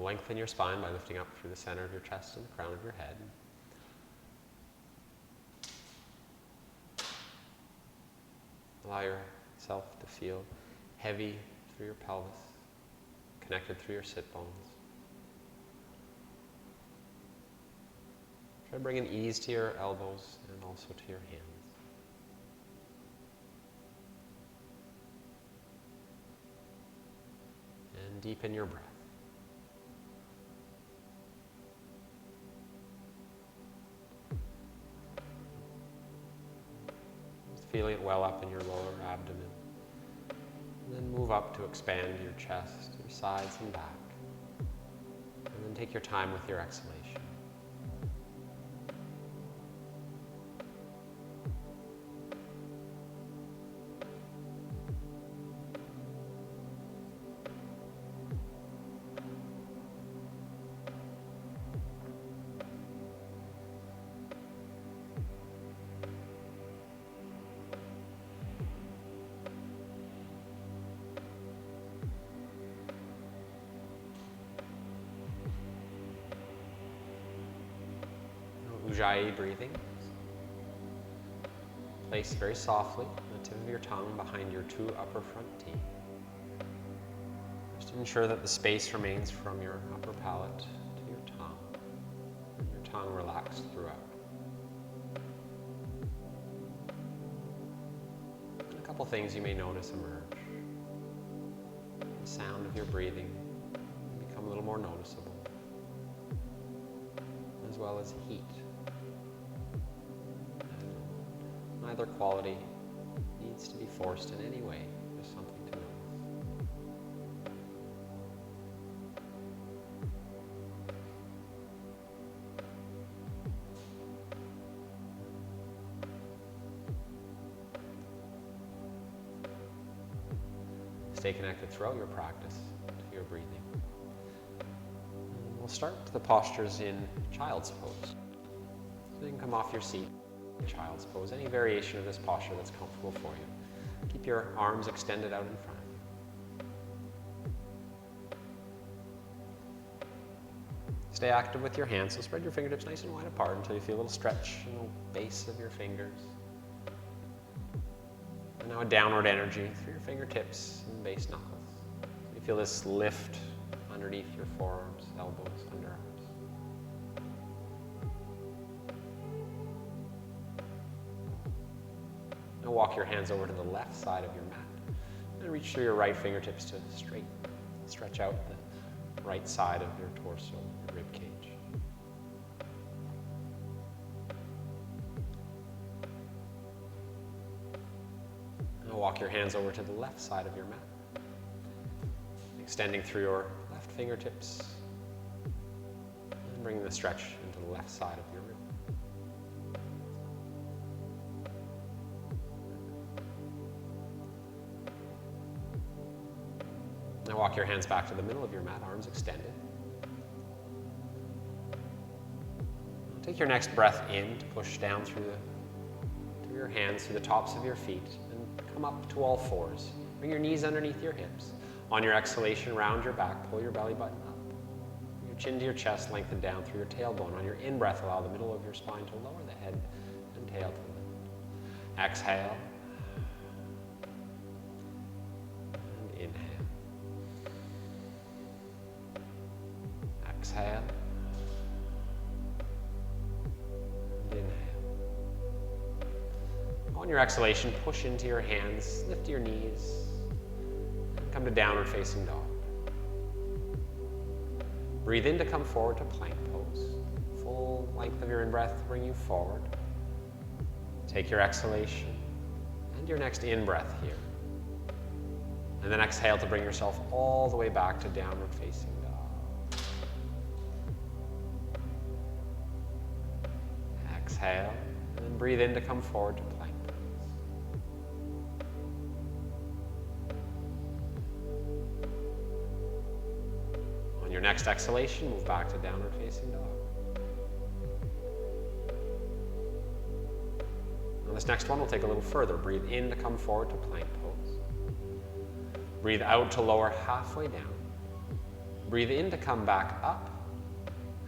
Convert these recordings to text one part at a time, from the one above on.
lengthen your spine by lifting up through the center of your chest and the crown of your head. Allow yourself to feel heavy through your pelvis, connected through your sit bones. Try to bring an ease to your elbows and also to your hands. And deepen your breath. Just feeling it well up in your lower abdomen. And then move up to expand your chest, your sides and back. And then take your time with your exhalation. Ujjayi breathing. Place very softly the tip of your tongue behind your two upper front teeth. Just ensure that the space remains from your upper palate to your tongue, and your tongue relaxed throughout. And a couple things you may notice emerge. The sound of your breathing may become a little more noticeable, as well as heat. Neither quality needs to be forced in any way, just something to notice. Stay connected throughout your practice to your breathing. And we'll start the postures in child's pose. So you can come off your seat. Child's pose, any variation of this posture that's comfortable for you. Keep your arms extended out in front. Stay active with your hands, so spread your fingertips nice and wide apart until you feel a little stretch in the base of your fingers. And now a downward energy through your fingertips and base knuckles. You feel this lift underneath your forearms, elbows, underarms. Now walk your hands over to the left side of your mat and reach through your right fingertips to stretch out the right side of your torso, your rib cage. Now walk your hands over to the left side of your mat, extending through your left fingertips and bringing the stretch into the left side of your rib. Now walk your hands back to the middle of your mat, arms extended. Take your next breath in to push down through your hands, through the tops of your feet, and come up to all fours. Bring your knees underneath your hips. On your exhalation, round your back, pull your belly button up. Your chin to your chest, lengthen down through your tailbone. On your in-breath, allow the middle of your spine to lower the head and tail to lift. Exhale. And inhale. Exhale. And inhale. On your exhalation, push into your hands, lift your knees, and come to downward facing dog. Breathe in to come forward to plank pose. Full length of your in-breath to bring you forward. Take your exhalation and your next in-breath here. And then exhale to bring yourself all the way back to downward facing dog. Exhale, and then breathe in to come forward to plank pose. On your next exhalation, move back to downward facing dog. On this next one, we'll take a little further. Breathe in to come forward to plank pose. Breathe out to lower halfway down. Breathe in to come back up,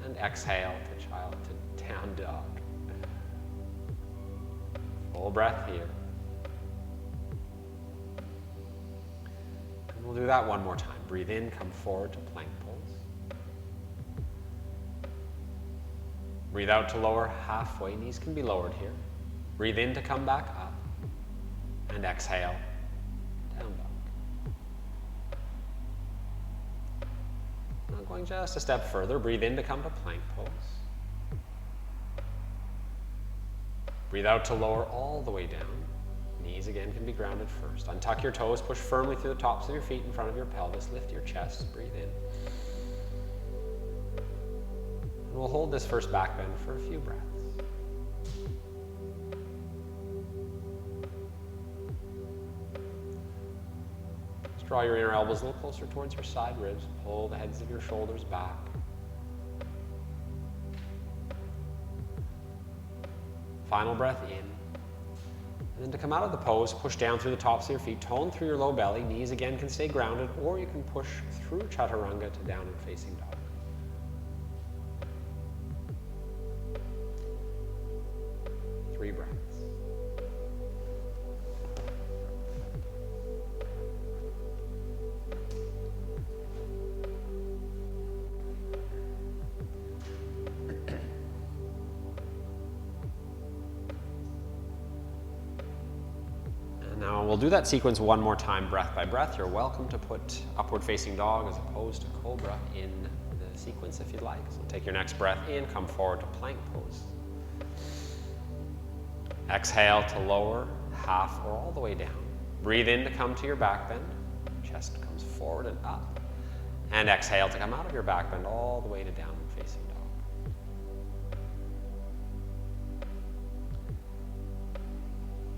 and exhale to child to down dog. Full breath here. And we'll do that one more time. Breathe in, come forward to plank pose. Breathe out to lower halfway. Knees can be lowered here. Breathe in to come back up, and exhale, down dog. Now going just a step further, breathe in to come to plank pose. Breathe out to lower all the way down. Knees again can be grounded first. Untuck your toes, push firmly through the tops of your feet in front of your pelvis, lift your chest, breathe in. And we'll hold this first back bend for a few breaths. Just draw your inner elbows a little closer towards your side ribs. Pull the heads of your shoulders back. Final breath in. And then to come out of the pose, push down through the tops of your feet, tone through your low belly. Knees again can stay grounded, or you can push through chaturanga to downward facing dog. Three breaths. Now we'll do that sequence one more time, breath by breath. You're welcome to put upward facing dog as opposed to cobra in the sequence if you'd like. So take your next breath in, come forward to plank pose. Exhale to lower half or all the way down. Breathe in to come to your back bend. Chest comes forward and up. And exhale to come out of your back bend all the way to downward facing dog.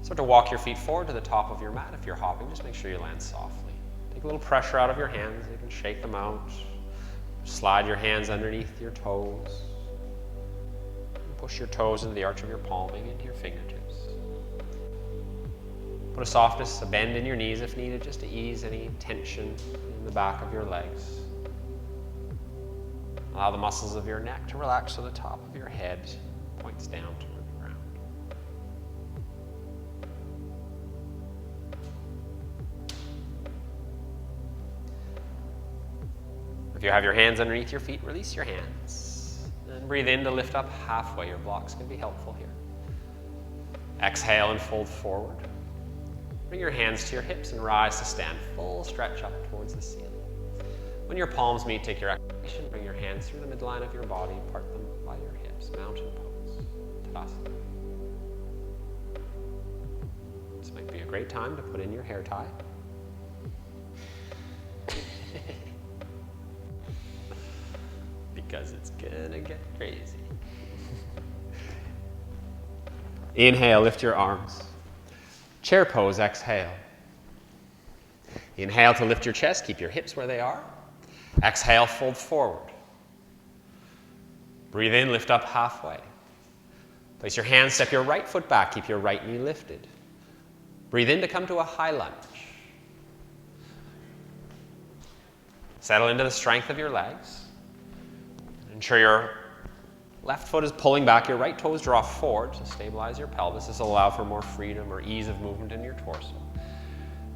Start to walk your feet forward to the top of your mat. If you're hopping, just make sure you land softly. Take a little pressure out of your hands. You can shake them out. Slide your hands underneath your toes. Push your toes into the arch of your palming into your fingertips. Put a softness, a bend in your knees if needed, just to ease any tension in the back of your legs. Allow the muscles of your neck to relax so the top of your head points down toward the ground. If you have your hands underneath your feet, release your hands. And breathe in to lift up halfway. Your blocks can be helpful here. Exhale and fold forward. Bring your hands to your hips and rise to stand. Full stretch up towards the ceiling. When your palms meet, take your exhalation. Bring your hands through the midline of your body. Part them by your hips. Mountain pose. Tadasana. This might be a great time to put in your hair tie. Because it's gonna get crazy. Inhale, lift your arms. Chair pose, exhale. Inhale to lift your chest, keep your hips where they are. Exhale, fold forward. Breathe in, lift up halfway. Place your hands, step your right foot back, keep your right knee lifted. Breathe in to come to a high lunge. Settle into the strength of your legs. Ensure your left foot is pulling back, your right toes draw forward to stabilize your pelvis. This will allow for more freedom or ease of movement in your torso.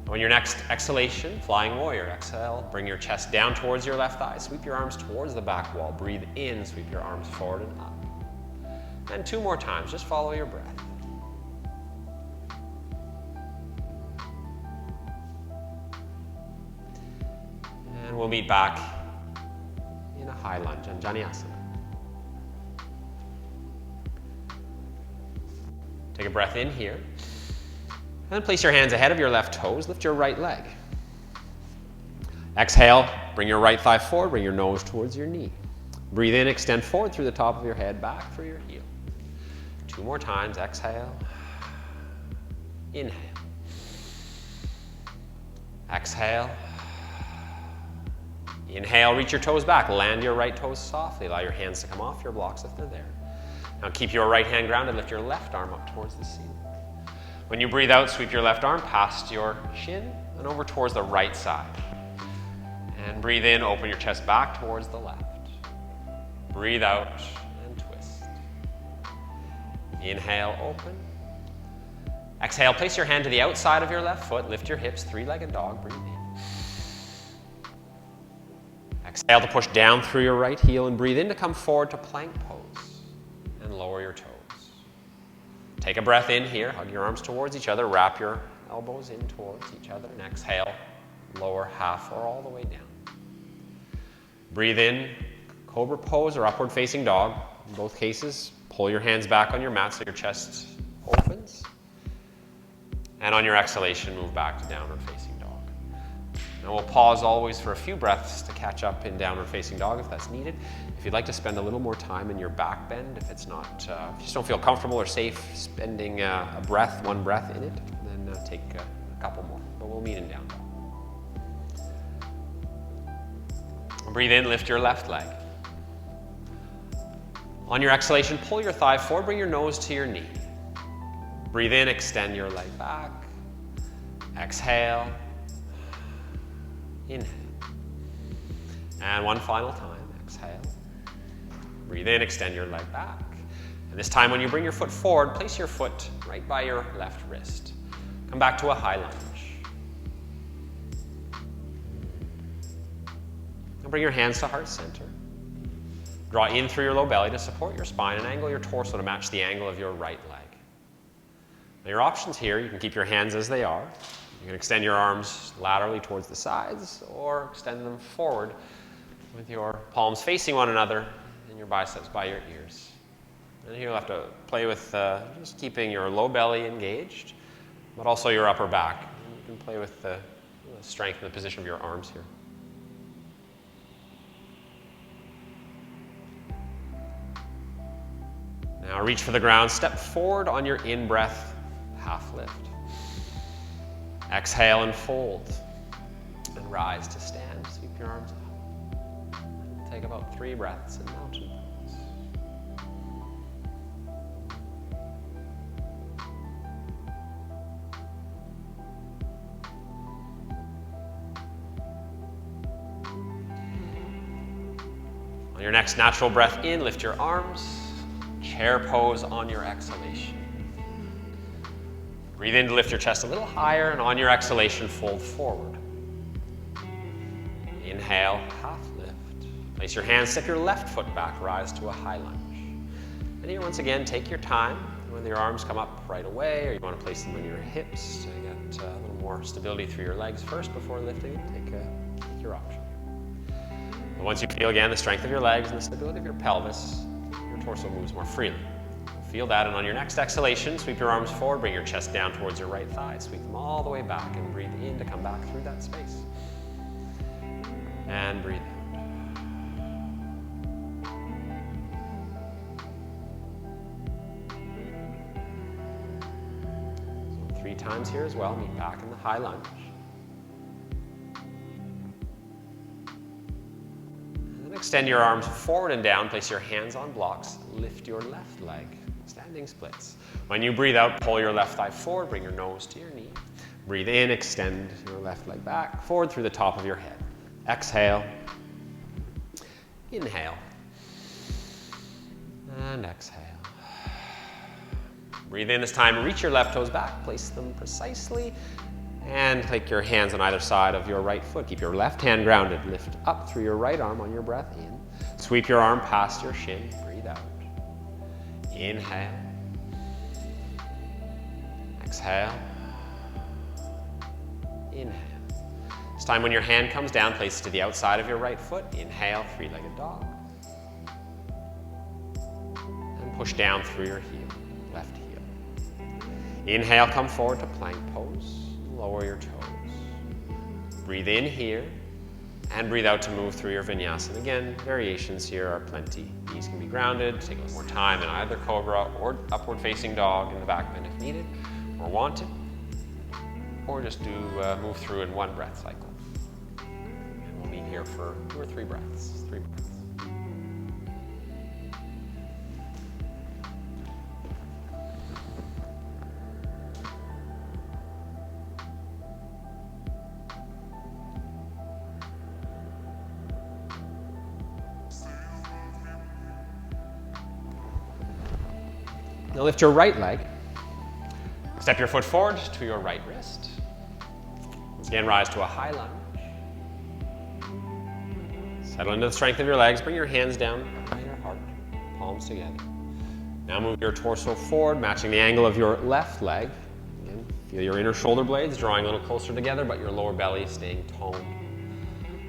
On your next exhalation, flying warrior, exhale, bring your chest down towards your left thigh, sweep your arms towards the back wall, breathe in, sweep your arms forward and up. And two more times, just follow your breath. And we'll meet back in a high lunge, Anjaneyasana. Take a breath in here. And then place your hands ahead of your left toes. Lift your right leg. Exhale, bring your right thigh forward, bring your nose towards your knee. Breathe in, extend forward through the top of your head, back through your heel. Two more times, exhale. Inhale. Exhale. Inhale, reach your toes back. Land your right toes softly. Allow your hands to come off your blocks if they're there. Now keep your right hand grounded. Lift your left arm up towards the ceiling. When you breathe out, sweep your left arm past your shin and over towards the right side. And breathe in, open your chest back towards the left. Breathe out and twist. Inhale, open. Exhale, place your hand to the outside of your left foot. Lift your hips, three-legged dog. Breathe in. Exhale to push down through your right heel and breathe in to come forward to plank pose and lower your toes. Take a breath in here. Hug your arms towards each other. Wrap your elbows in towards each other. And exhale, lower half or all the way down. Breathe in, cobra pose or upward facing dog. In both cases, pull your hands back on your mat so your chest opens. And on your exhalation, move back to downward facing dog. And we'll pause always for a few breaths to catch up in downward facing dog if that's needed. If you'd like to spend a little more time in your back bend, if it's not, if you just don't feel comfortable or safe spending one breath in it, then take a couple more. But we'll meet in down dog. Breathe in, lift your left leg. On your exhalation, pull your thigh forward, bring your nose to your knee. Breathe in, extend your leg back. Exhale. Inhale. And one final time, exhale. Breathe in, extend your leg back. And this time when you bring your foot forward, place your foot right by your left wrist. Come back to a high lunge. And bring your hands to heart center. Draw in through your low belly to support your spine and angle your torso to match the angle of your right leg. Now your options here, you can keep your hands as they are. You can extend your arms laterally towards the sides or extend them forward with your palms facing one another and your biceps by your ears. And here you'll have to play with just keeping your low belly engaged, but also your upper back. And you can play with the strength and the position of your arms here. Now reach for the ground, step forward on your in-breath, half lift. Exhale and fold. And rise to stand, sweep your arms up. And take about 3 breaths in mountain pose. On your next natural breath in, lift your arms. Chair pose on your exhalation. Breathe in to lift your chest a little higher, and on your exhalation, fold forward. Inhale, half lift. Place your hands, step your left foot back, rise to a high lunge. And here, once again, take your time. Whether your arms come up right away, or you want to place them on your hips to get a little more stability through your legs first before lifting, take your option. But once you feel again the strength of your legs and the stability of your pelvis, your torso moves more freely. Feel that, and on your next exhalation, sweep your arms forward, bring your chest down towards your right thigh, sweep them all the way back, and breathe in to come back through that space. And breathe out. So 3 times here as well, meet back in the high lunge. And then extend your arms forward and down, place your hands on blocks, lift your left leg. Standing splits. When you breathe out, pull your left thigh forward, bring your nose to your knee. Breathe in, extend your left leg back, forward through the top of your head. Exhale. Inhale. And exhale. Breathe in this time, reach your left toes back, place them precisely, and take your hands on either side of your right foot. Keep your left hand grounded. Lift up through your right arm on your breath in. Sweep your arm past your shin. Breathe out. Inhale. Exhale. Inhale. This time when your hand comes down, place it to the outside of your right foot. Inhale, 3-legged dog. And push down through your heel, left heel. Inhale, come forward to plank pose. Lower your toes. Breathe in here. And breathe out to move through your vinyasa. And again, variations here are plenty. Knees can be grounded, take a little more time in either cobra or upward facing dog in the back bend if needed or wanted. Or just do move through in 1 breath cycle. And we'll meet here for 2 or 3 breaths. 3 breaths. Now lift your right leg. Step your foot forward to your right wrist. Once again, rise to a high lunge. Settle into the strength of your legs. Bring your hands down by your heart, palms together. Now move your torso forward, matching the angle of your left leg. Again, feel your inner shoulder blades drawing a little closer together, but your lower belly staying toned.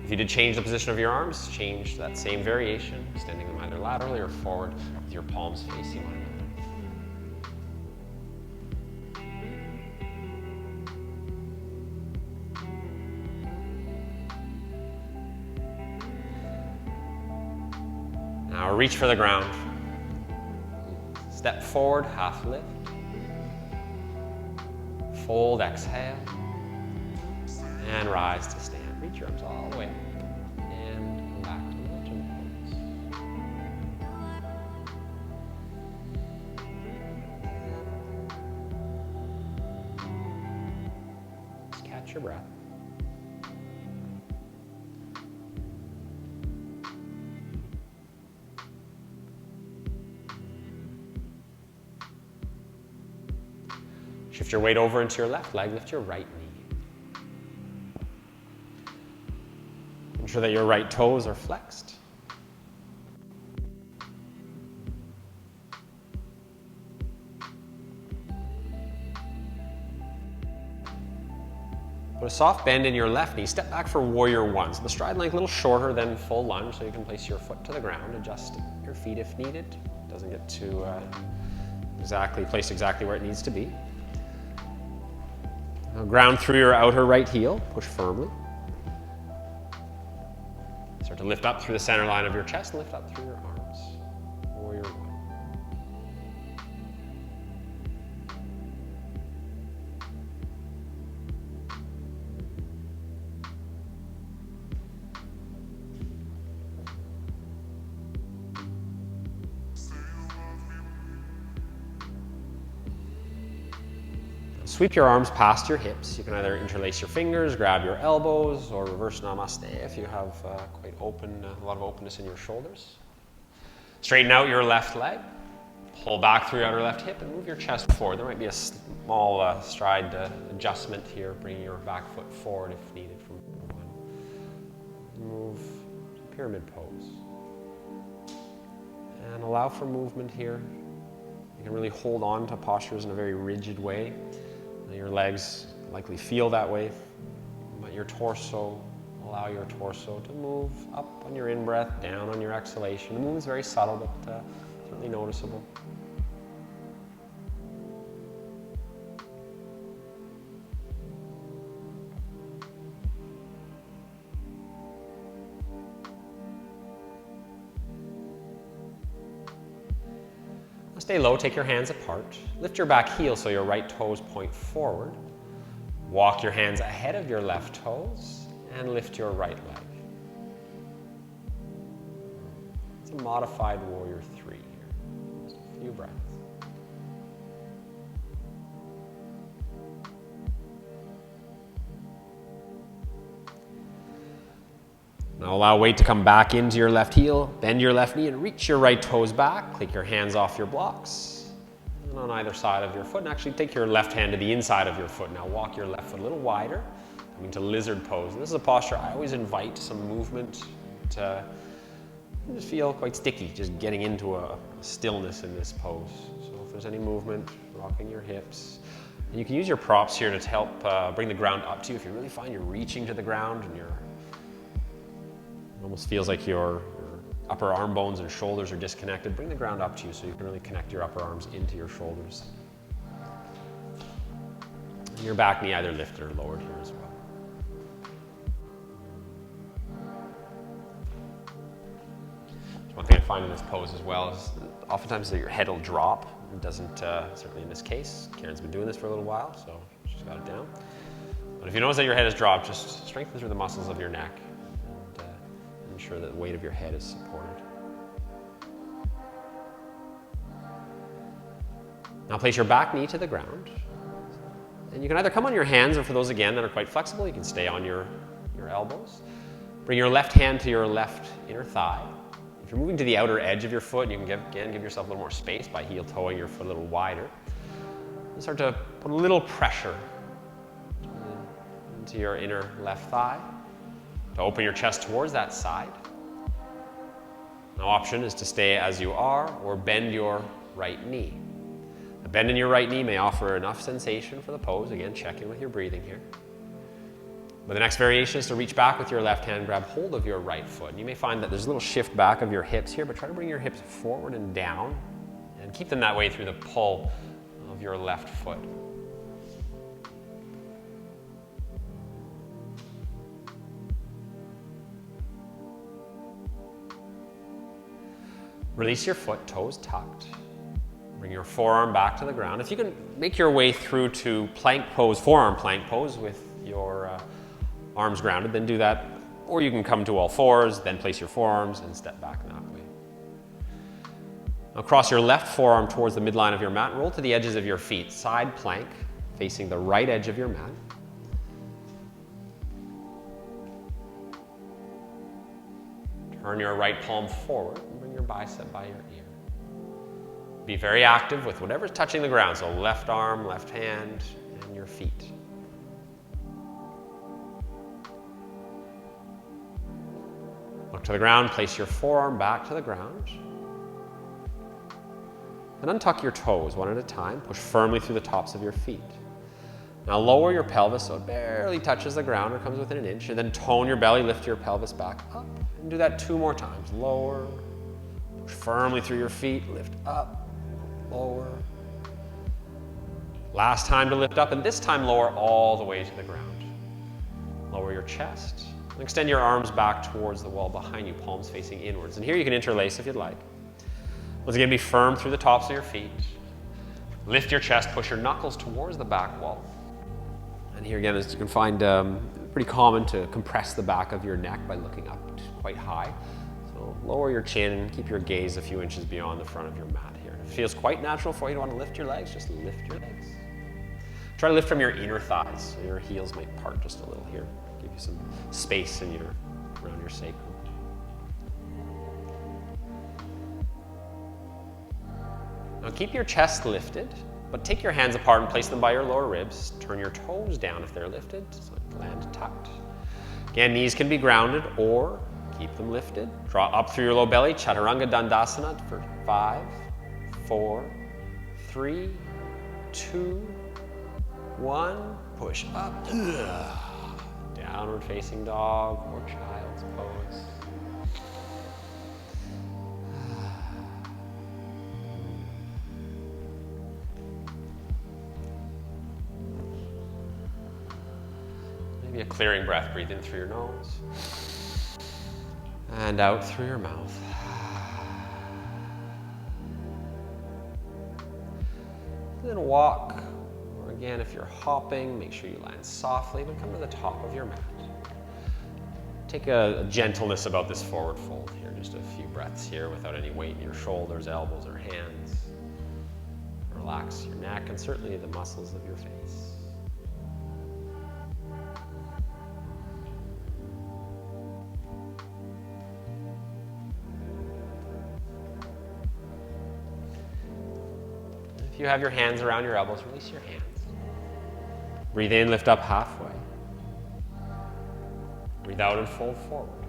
If you did change the position of your arms, change that same variation, extending them either laterally or forward with your palms facing one another. Now reach for the ground. Step forward, half lift. Fold, exhale. And rise to stand. Reach your arms all the way up. And come back to mountain pose. Just catch your breath. Shift your weight over into your left leg, lift your right knee. Ensure that your right toes are flexed. Put a soft bend in your left knee. Step back for warrior one. So the stride length a little shorter than full lunge, so you can place your foot to the ground, adjust your feet if needed. Doesn't get too placed exactly where it needs to be. Now ground through your outer right heel, push firmly. Start to lift up through the center line of your chest, lift up through your arms. Warrior one. Sweep your arms past your hips. You can either interlace your fingers, grab your elbows, or reverse namaste if you have quite open, a lot of openness in your shoulders. Straighten out your left leg. Pull back through your outer left hip and move your chest forward. There might be a small stride adjustment here, bringing your back foot forward if needed from one. Move to pyramid pose. And allow for movement here. You can really hold on to postures in a very rigid way. Your legs likely feel that way, but your torso, allow your torso to move up on your in-breath, down on your exhalation. The movement is very subtle, but certainly noticeable. Stay low, take your hands apart. Lift your back heel so your right toes point forward. Walk your hands ahead of your left toes and lift your right leg. It's a modified warrior three here. Just a few breaths. Now allow weight to come back into your left heel, bend your left knee and reach your right toes back. Click your hands off your blocks and on either side of your foot. And actually take your left hand to the inside of your foot. Now walk your left foot a little wider, coming to lizard pose. And this is a posture I always invite some movement to just feel quite sticky, just getting into a stillness in this pose. So if there's any movement, rocking your hips. And you can use your props here to help bring the ground up to you. If you really find you're reaching to the ground and it almost feels like your upper arm bones and shoulders are disconnected, bring the ground up to you so you can really connect your upper arms into your shoulders. And your back knee either lifted or lowered here as well. One thing I find in this pose as well is oftentimes that your head will drop. It doesn't, certainly in this case. Karen's been doing this for a little while, so she's got it down. But if you notice that your head has dropped, just strengthen through the muscles of your neck. Ensure that the weight of your head is supported. Now place your back knee to the ground. And you can either come on your hands, or for those again that are quite flexible, you can stay on your elbows. Bring your left hand to your left inner thigh. If you're moving to the outer edge of your foot, you can give yourself a little more space by heel toeing your foot a little wider. And start to put a little pressure into your inner left thigh to open your chest towards that side. An option is to stay as you are or bend your right knee. A bend in your right knee may offer enough sensation for the pose. Again, check in with your breathing here. But the next variation is to reach back with your left hand, grab hold of your right foot. And you may find that there's a little shift back of your hips here, but try to bring your hips forward and down and keep them that way through the pull of your left foot. Release your foot, toes tucked. Bring your forearm back to the ground. If you can make your way through to plank pose, forearm plank pose with your arms grounded, then do that. Or you can come to all fours, then place your forearms and step back that way. Now cross your left forearm towards the midline of your mat. Roll to the edges of your feet. Side plank, facing the right edge of your mat. Turn your right palm forward and bring your bicep by your ear. Be very active with whatever's touching the ground, so left arm, left hand, and your feet. Look to the ground, place your forearm back to the ground. And untuck your toes one at a time. Push firmly through the tops of your feet. Now lower your pelvis so it barely touches the ground or comes within an inch, and then tone your belly, lift your pelvis back up. And do that 2 more times. Lower, push firmly through your feet, lift up, lower. Last time to lift up, and this time lower all the way to the ground. Lower your chest, and extend your arms back towards the wall behind you, palms facing inwards. And here you can interlace if you'd like. Once again, be firm through the tops of your feet. Lift your chest, push your knuckles towards the back wall. And here again, as you can find, pretty common to compress the back of your neck by looking up quite high. So lower your chin and keep your gaze a few inches beyond the front of your mat here. If it feels quite natural for you to want to lift your legs, just lift your legs. Try to lift from your inner thighs, so your heels might part just a little here. Give you some space around your sacrum. Now keep your chest lifted, but take your hands apart and place them by your lower ribs. Turn your toes down if they're lifted, so land tucked. Again, knees can be grounded or keep them lifted. Draw up through your low belly, Chaturanga Dandasana for 5, 4, 3, 2, 1. Push up. Downward facing dog or child's pose. Maybe a clearing breath. Breathe in through your nose and out through your mouth. And then walk, or again, if you're hopping, make sure you land softly, but come to the top of your mat. Take a gentleness about this forward fold here, just a few breaths here without any weight in your shoulders, elbows, or hands. Relax your neck and certainly the muscles of your face. If you have your hands around your elbows, release your hands. Breathe in, lift up halfway. Breathe out and fold forward.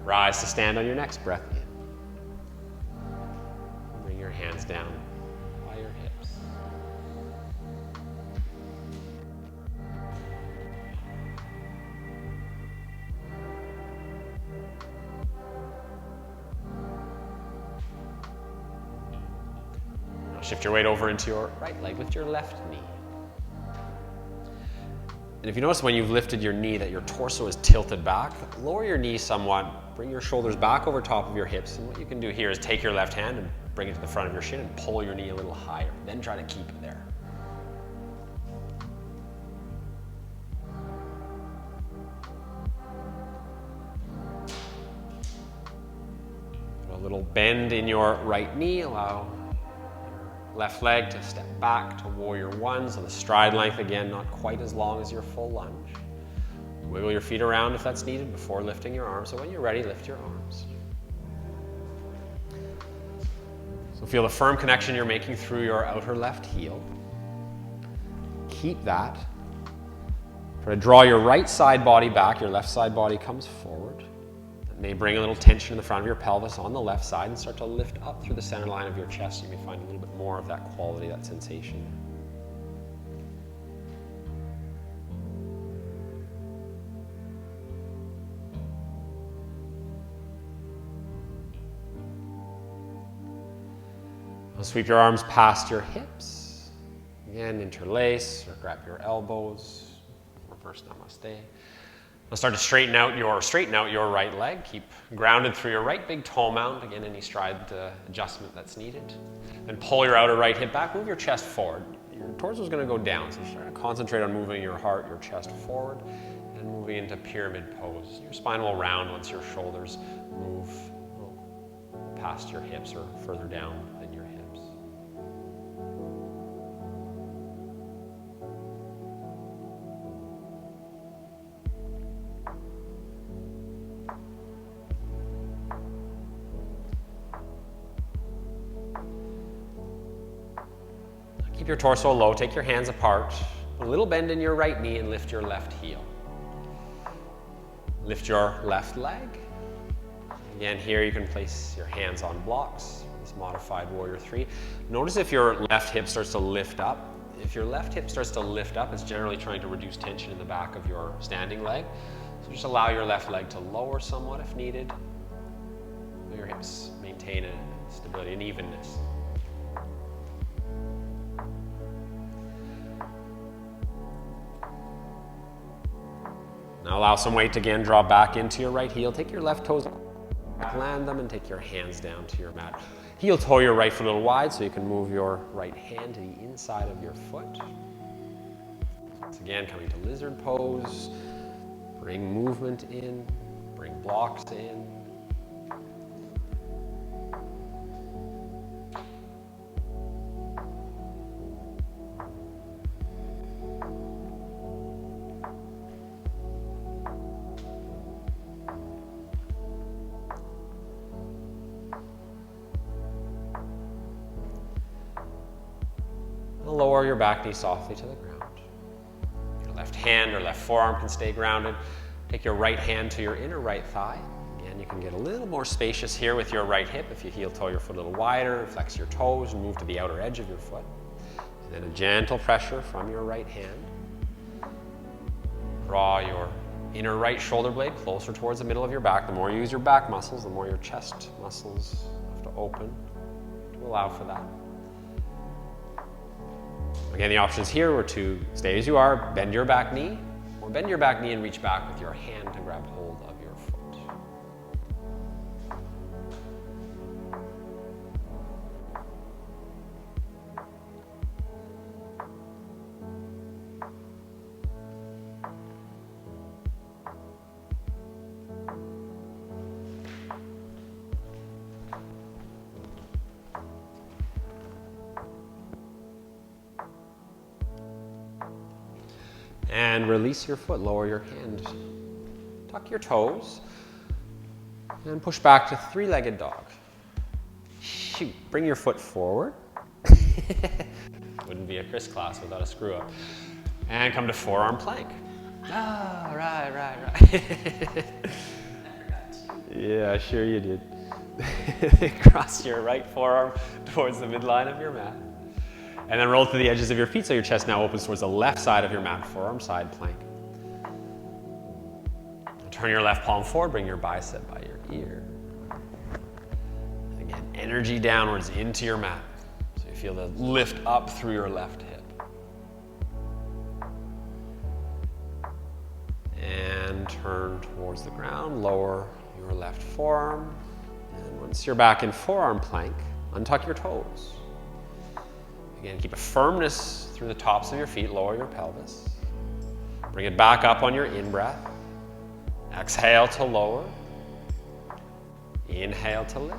Rise to stand on your next breath in. Bring your hands down by your hips. Shift your weight over into your right leg. Lift your left knee. And if you notice when you've lifted your knee that your torso is tilted back, lower your knee somewhat, bring your shoulders back over top of your hips. And what you can do here is take your left hand and bring it to the front of your shin and pull your knee a little higher. Then try to keep it there. Put a little bend in your right knee. Allow left leg to step back to warrior one, so the stride length again, not quite as long as your full lunge. Wiggle your feet around if that's needed before lifting your arms. So when you're ready, lift your arms. So feel the firm connection you're making through your outer left heel. Keep that. Try to draw your right side body back, your left side body comes forward. That may bring a little tension in the front of your pelvis on the left side and start to lift up through the center line of your chest. You may find a little bit more of that quality, that sensation. Sweep your arms past your hips. Again, interlace or grab your elbows. Reverse namaste. Now start to straighten out your right leg. Keep grounded through your right big toe mound. Again, any stride adjustment that's needed. Then pull your outer right hip back. Move your chest forward. Your torso is going to go down, so try to concentrate on moving your heart, your chest forward, and moving into pyramid pose. Your spine will round once your shoulders move past your hips or further down than your hips. Keep your torso low, take your hands apart, a little bend in your right knee and lift your left heel. Lift your left leg. Again, here you can place your hands on blocks, this modified warrior 3. Notice if your left hip starts to lift up. If your left hip starts to lift up, it's generally trying to reduce tension in the back of your standing leg. So just allow your left leg to lower somewhat if needed. Your hips maintain a stability and evenness. Now allow some weight to again draw back into your right heel. Take your left toes back, land them, and take your hands down to your mat. Heel toe your right foot a little wide so you can move your right hand to the inside of your foot. Once again, coming to lizard pose. Bring movement in, bring blocks in. Lower your back knee softly to the ground. Your left hand or left forearm can stay grounded. Take your right hand to your inner right thigh. Again, you can get a little more spacious here with your right hip if you heel toe your foot a little wider, flex your toes and move to the outer edge of your foot. And then a gentle pressure from your right hand. Draw your inner right shoulder blade closer towards the middle of your back. The more you use your back muscles, the more your chest muscles have to open to allow for that. Again, the options here were to stay as you are, bend your back knee, or bend your back knee and reach back with your hand to grab hold of your foot. And release your foot, lower your hand. Tuck your toes and push back to three-legged dog. Shoot, bring your foot forward. Wouldn't be a Chris class without a screw up. And come to forearm plank. Ah, right. Yeah, sure you did. Cross your right forearm towards the midline of your mat. And then roll to the edges of your feet so your chest now opens towards the left side of your mat, forearm side plank. Turn your left palm forward, bring your bicep by your ear. And again, energy downwards into your mat. So you feel the lift up through your left hip. And turn towards the ground, lower your left forearm. And once you're back in forearm plank, untuck your toes. Again, keep a firmness through the tops of your feet, lower your pelvis. Bring it back up on your in-breath. Exhale to lower. Inhale to lift.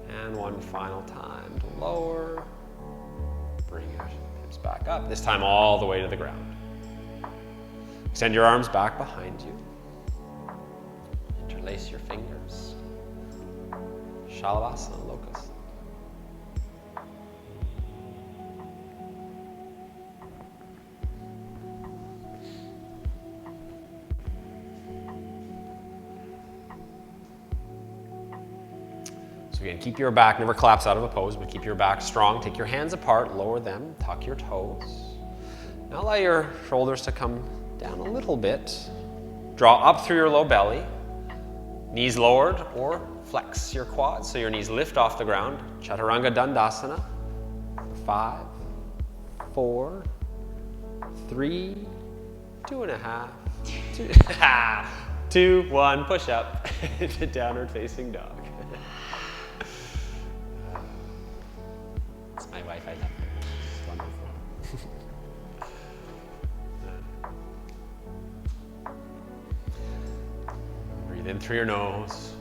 And one final time to lower. Bring your hips back up, this time all the way to the ground. Extend your arms back behind you. Interlace your fingers. Shalabhasana, locust. again, keep your back, never collapse out of a pose, but keep your back strong. Take your hands apart, lower them, tuck your toes. Now allow your shoulders to come down a little bit. Draw up through your low belly. Knees lowered or flex your quads so your knees lift off the ground. Chaturanga Dandasana. 5, 4, 3, 2.5, 2, 1. Push up to downward facing dog. It's my wife, I love her. It's wonderful. Breathe in through your nose,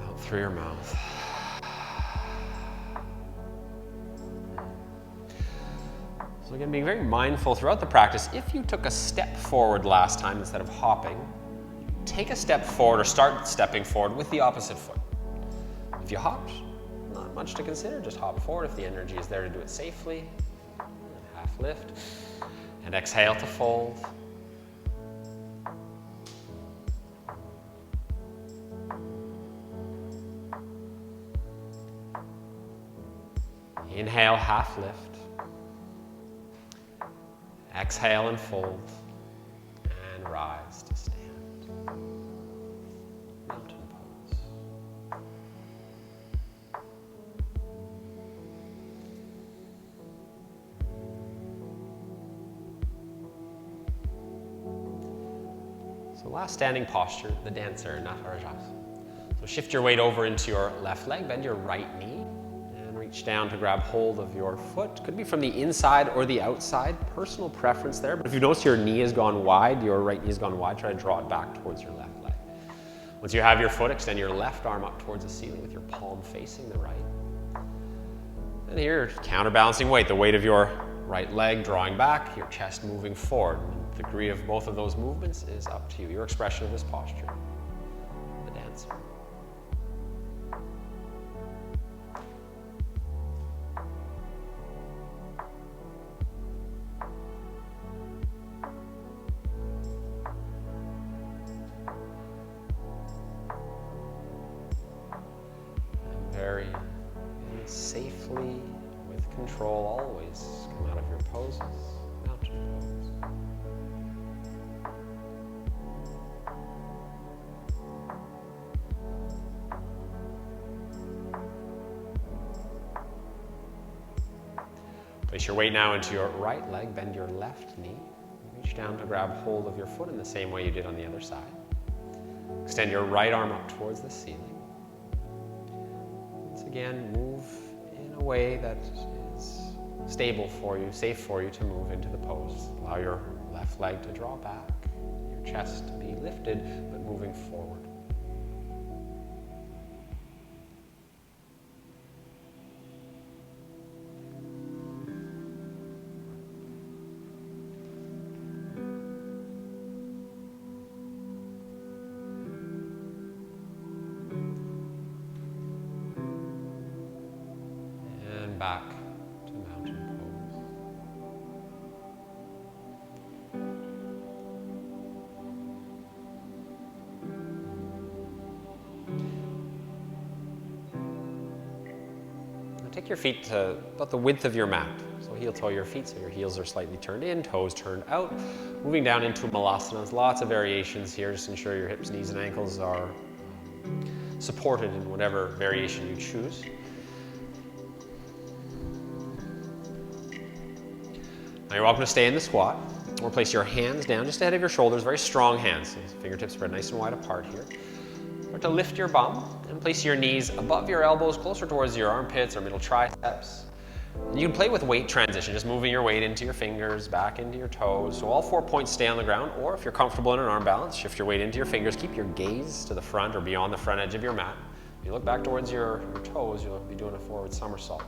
out through your mouth. So again, being very mindful throughout the practice, if you took a step forward last time instead of hopping, take a step forward or start stepping forward with the opposite foot. If you hopped, not much to consider, just hop forward if the energy is there to do it safely. Half lift, and exhale to fold. Inhale, half lift. Exhale and fold, and rise to stand. Mountain pose. So last standing posture, the dancer, Natarajasana. So shift your weight over into your left leg, bend your right knee, reach down to grab hold of your foot. Could be from the inside or the outside, personal preference there. But if you notice your knee has gone wide, your right knee has gone wide, try to draw it back towards your left leg. Once you have your foot, extend your left arm up towards the ceiling with your palm facing the right. And here, counterbalancing weight, the weight of your right leg drawing back, your chest moving forward. The degree of both of those movements is up to you, your expression of this posture, the dancer. Very safely, with control, always come out of your poses, mountain pose. Place your weight now into your right leg, bend your left knee, reach down to grab hold of your foot in the same way you did on the other side. Extend your right arm up towards the ceiling. Again, move in a way that is stable for you, safe for you to move into the pose. Allow your left leg to draw back, your chest to be lifted, but moving forward. Back to mountain pose. Now take your feet to about the width of your mat. So heel toe your feet so your heels are slightly turned in, toes turned out. Moving down into Malasana. Lots of variations here. Just ensure your hips, knees, and ankles are supported in whatever variation you choose. Now you're welcome to stay in the squat, or place your hands down just ahead of your shoulders, very strong hands. So fingertips spread nice and wide apart here. Start to lift your bum and place your knees above your elbows, closer towards your armpits or middle triceps. And you can play with weight transition, just moving your weight into your fingers, back into your toes. So all 4 points stay on the ground, or if you're comfortable in an arm balance, shift your weight into your fingers. Keep your gaze to the front or beyond the front edge of your mat. If you look back towards your toes, you'll be doing a forward somersault.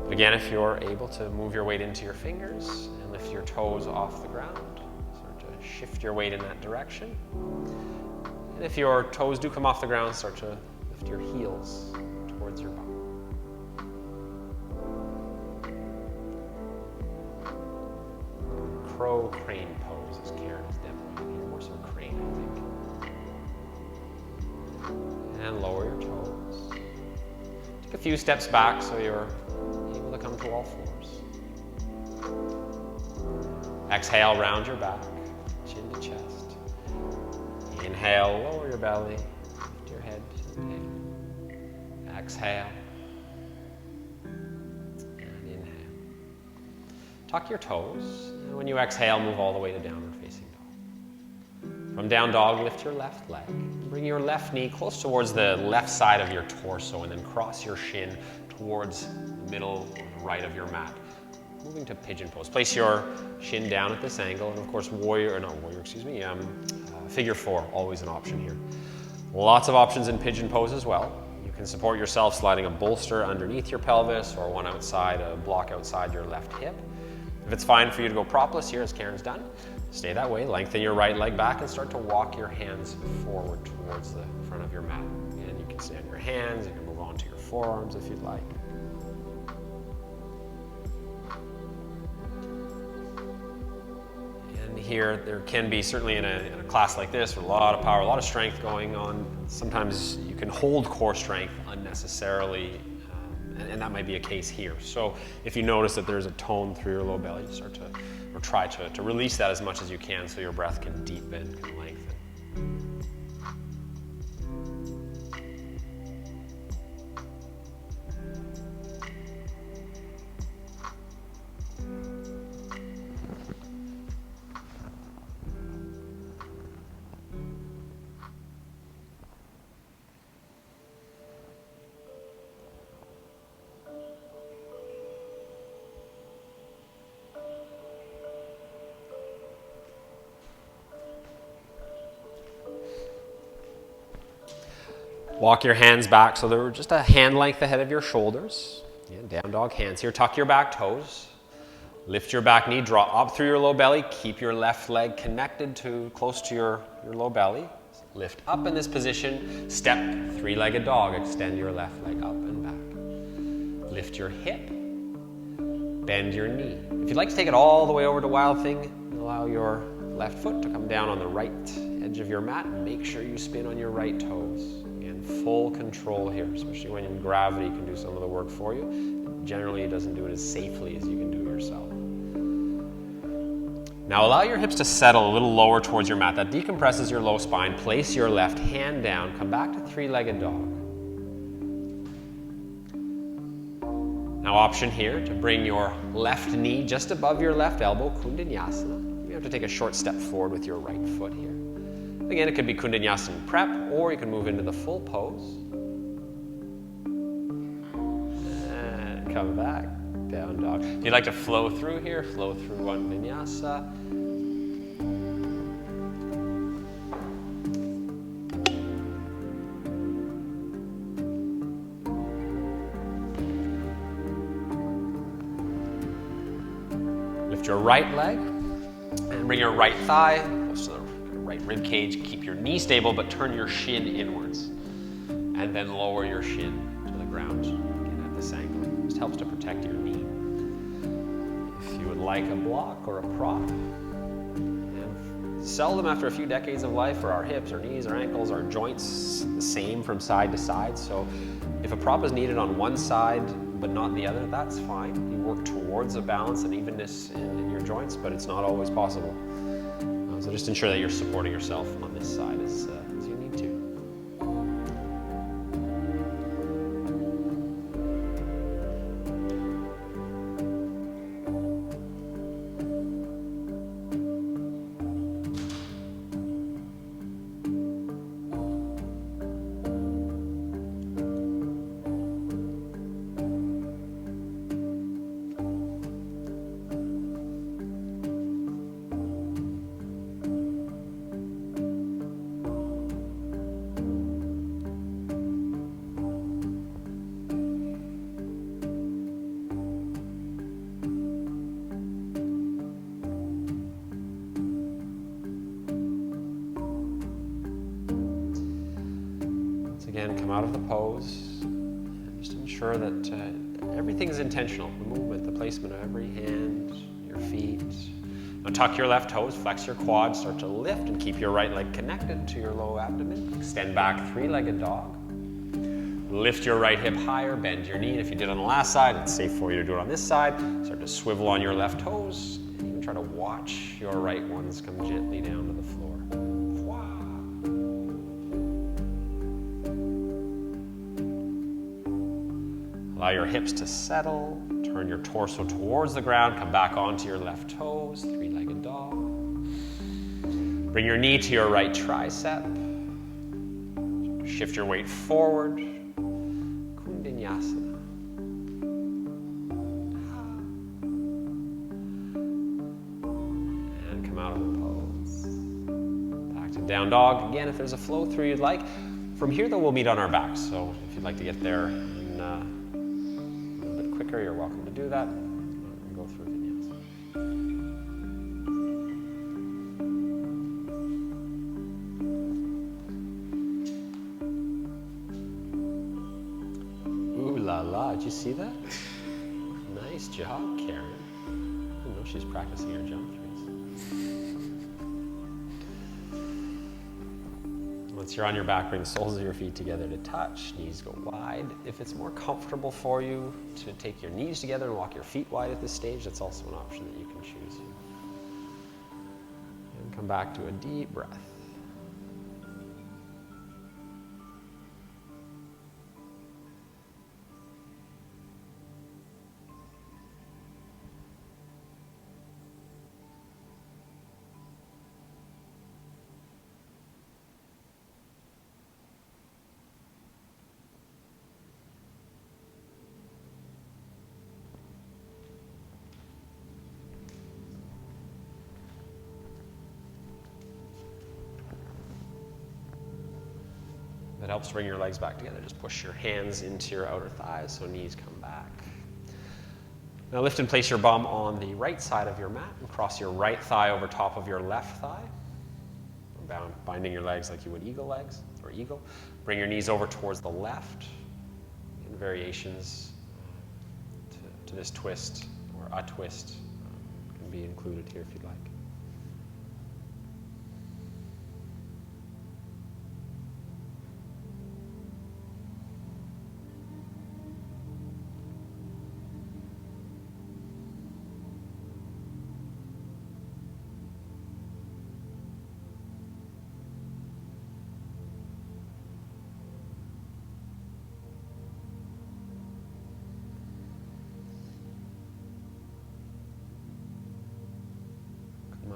But again, if you're able to move your weight into your fingers and lift your toes off the ground, start to shift your weight in that direction. And if your toes do come off the ground, start to lift your heels towards your bum. Crow crane pose, as Karen is demoing here, more so crane, I think. And lower your toes. Take a few steps back so you're able to come to all fours. Exhale, round your back, chin to chest. Inhale, lower your belly, lift your head. Inhale. Exhale. And inhale. Tuck your toes. And when you exhale, move all the way to downward facing dog. From down dog, lift your left leg. Bring your left knee close towards the left side of your torso and then cross your shin towards the middle right of your mat. Moving to pigeon pose. Place your shin down at this angle, and of course, figure four, always an option here. Lots of options in pigeon pose as well. You can support yourself sliding a bolster underneath your pelvis or one outside, a block outside your left hip. If it's fine for you to go propless here, as Karen's done, stay that way. Lengthen your right leg back and start to walk your hands forward towards the front of your mat. And you can stay on your hands, you can move on to your forearms if you'd like. And here, there can be, certainly in a class like this, with a lot of power, a lot of strength going on, sometimes you can hold core strength unnecessarily, and that might be a case here. So if you notice that there's a tone through your low belly, start to, or try to release that as much as you can so your breath can deepen, can lengthen. Walk your hands back so they're just a hand length ahead of your shoulders. Yeah, down dog hands here. Tuck your back toes. Lift your back knee, draw up through your low belly. Keep your left leg connected to close to your low belly. Lift up in this position. Step three-legged dog. Extend your left leg up and back. Lift your hip. Bend your knee. If you'd like to take it all the way over to Wild Thing, allow your left foot to come down on the right edge of your mat. And make sure you spin on your right toes. Full control here, especially when gravity can do some of the work for you. Generally, it doesn't do it as safely as you can do it yourself. Now allow your hips to settle a little lower towards your mat. That decompresses your low spine. Place your left hand down. Come back to three-legged dog. Now option here to bring your left knee just above your left elbow, Kundanyasana. You have to take a short step forward with your right foot here. Again, it could be Kundanyasana prep, or you can move into the full pose. And come back, down dog. If you'd like to flow through here, flow through one vinyasa. Lift your right leg and bring your right thigh close to the right rib cage. Keep your knee stable, but turn your shin inwards. And then lower your shin to the ground. Again, at this angle. Just helps to protect your knee. If you would like a block or a prop, and seldom after a few decades of life are our hips, our knees, our ankles, our joints the same from side to side. So if a prop is needed on one side but not the other, that's fine. You work towards a balance and evenness in your joints, but it's not always possible. So just ensure that you're supporting yourself on this side as you need to. Again, come out of the pose and just ensure that everything's intentional. The movement, the placement of every hand, your feet. Now tuck your left toes, flex your quads, start to lift and keep your right leg connected to your low abdomen. Extend back, three-legged dog. Lift your right hip higher, bend your knee, and if you did on the last side, it's safe for you to do it on this side. Start to swivel on your left toes, and even try to watch your right ones come gently down to the floor. Allow your hips to settle, turn your torso towards the ground, come back onto your left toes, three-legged dog. Bring your knee to your right tricep. Shift your weight forward. Kundinyasana. And come out of the pose. Back to down dog. Again, if there's a flow through you'd like. From here, though, we'll meet on our backs. So if you'd like to get there in a little bit quicker, you're welcome to do that. We'll go through vinyasa. Ooh la la, did you see that? Nice job, Karen. I know she's practicing her jump throughs. Once you're on your back, bring the soles of your feet together to touch. Knees go wide. If it's more comfortable for you to take your knees together and walk your feet wide at this stage, that's also an option that you can choose. And come back to a deep breath. That helps bring your legs back together. Just push your hands into your outer thighs so knees come back. Now lift and place your bum on the right side of your mat and cross your right thigh over top of your left thigh. Binding your legs like you would eagle legs or eagle. Bring your knees over towards the left. In variations to this twist or a twist can be included here if you'd like.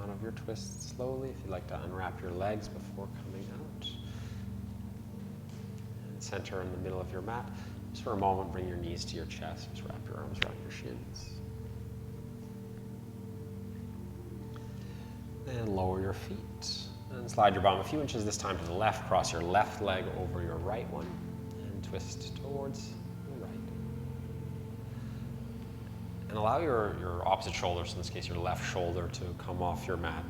Out of your twist slowly. If you'd like to unwrap your legs before coming out. And center in the middle of your mat. Just for a moment, bring your knees to your chest. Just wrap your arms around your shins. And lower your feet. And slide your bum a few inches this time to the left. Cross your left leg over your right one. And twist towards the right. And allow your opposite shoulder, so in this case your left shoulder, to come off your mat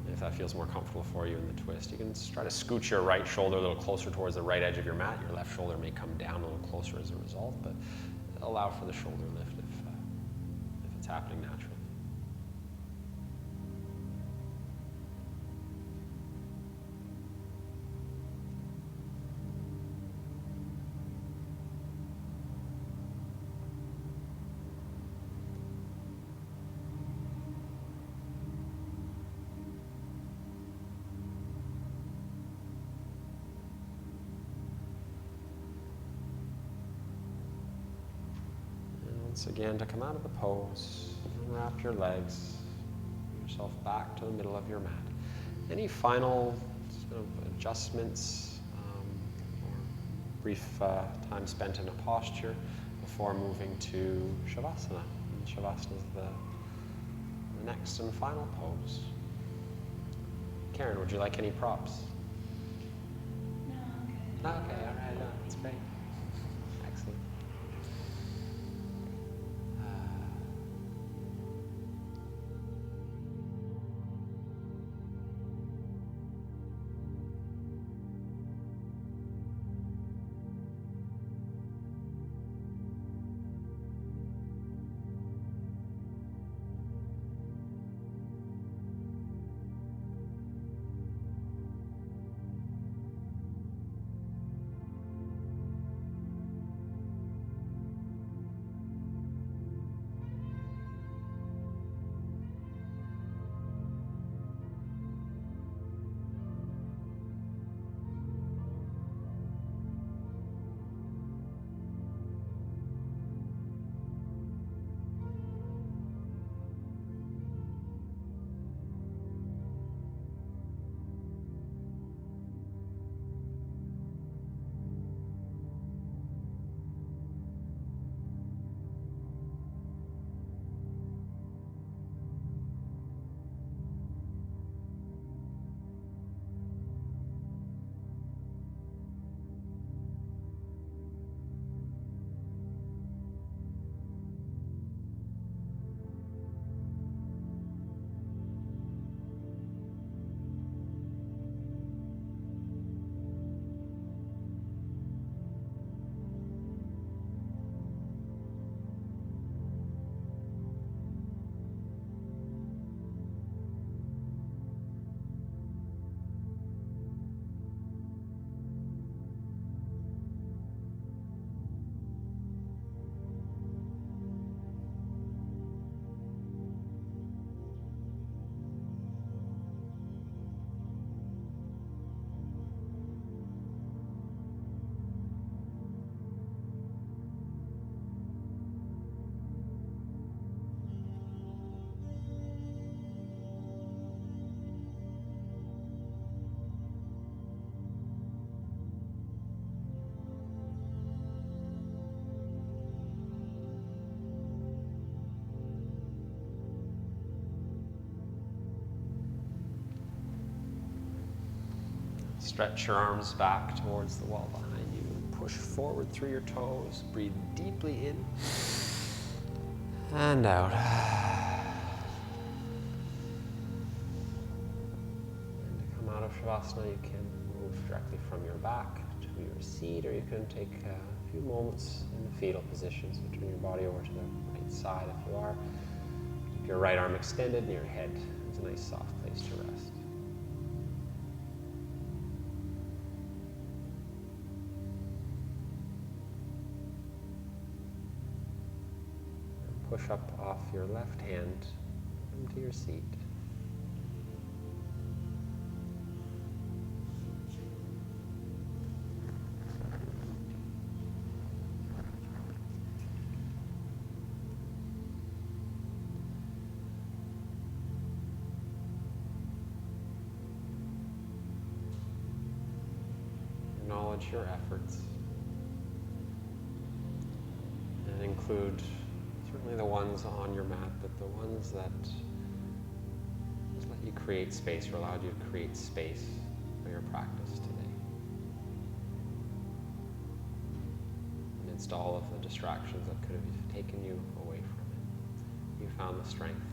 if that feels more comfortable for you in the twist. You can try to scoot your right shoulder a little closer towards the right edge of your mat. Your left shoulder may come down a little closer as a result, but allow for the shoulder lift if it's happening naturally. Once again, to come out of the pose, unwrap your legs, bring yourself back to the middle of your mat. Any final sort of adjustments or brief time spent in a posture before moving to Shavasana? And Shavasana is the next and final pose. Karen, would you like any props? No, I'm Okay, all right, that's great. Excellent. Stretch your arms back towards the wall behind you and push forward through your toes. Breathe deeply in and out. And to come out of Shavasana, you can move directly from your back to your seat, or you can take a few moments in the fetal position. So turn your body over to the right side if you are. Keep your right arm extended and your head is a nice soft place to rest. And push up off your left hand into your seat. Acknowledge your efforts and include certainly the ones on your mat, but the ones that just let you create space or allowed you to create space for your practice today. Amidst all of the distractions that could have taken you away from it, you found the strength